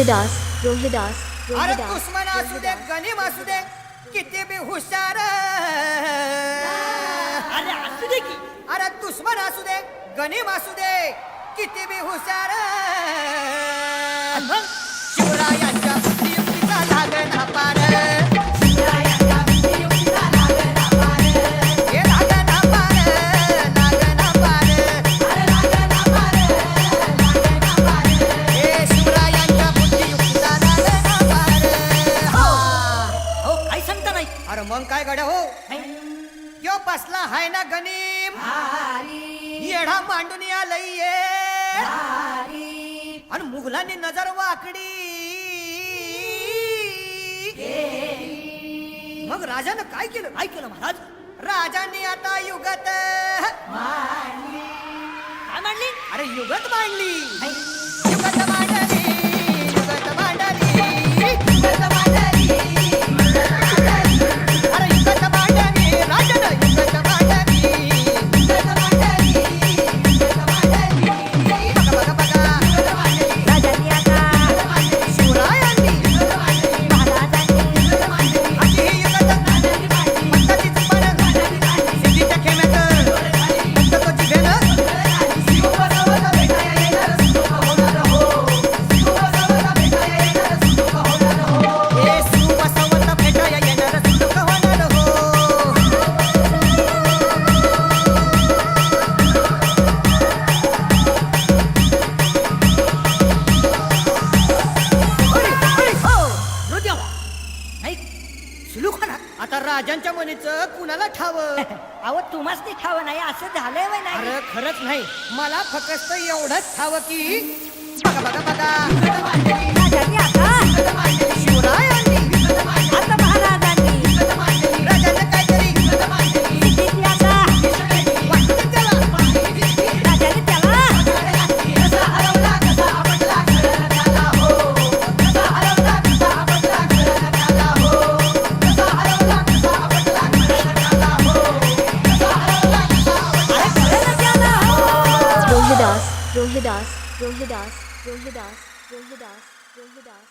रोहिदास रोहिदास अरे रोहिदास दुश्मन असू दे गनीम असू दे किती बी हुशार अरे असू दे की अरे दुश्मन असू दे गनीम असू दे किती बी हुशार मग शिवरायांच्या बुद्धियुक्तीचा लागणा पार हे लागणा पार हे शिवरायांच्या बुद्धियुक्तीचा लागणा पार हो काही सांगता नाही अरे मग काय गड्या हो नाही. यो बसला हाय ना गनीम येढा मांडून आलंय आणि मुघलांनी नजर वाकडी मग राजानं काय केलं काय केलं महाराज राजांनी आता युगत काय मांडली अरे युगत मांडली नाही. युगत मांडली युगत मांडली युगत मांडली अरे युगत मांडली राजानं युगत मांडली युगत मांडली बघा बघा बघा राजांनी आता शिवरायांनी अशी ही युगत पंताची जुबान सिद्धीच्या खेम्यात फक्त तो जिभेनं हे शिवबसवत भेटाया येणार सुख होणार हो नाही सुलूखाना आता राजांच्या मनीचं कुणाला ठावं अहो तुम्हाच ते ठावं नाही असं झालंय वय नाही अरे खरंच नाही मला फक्त एवढंच ठावं की बघा बघा बघा राजांनी आता शिवरायांनी आता महाराजांनी राजांना काहीतरी सिद्धीची आता वाटतं त्याला राजांनी त्याला रोहिदास रोहिदास रोहिदास रोहिदास रोहिदास रोहिदास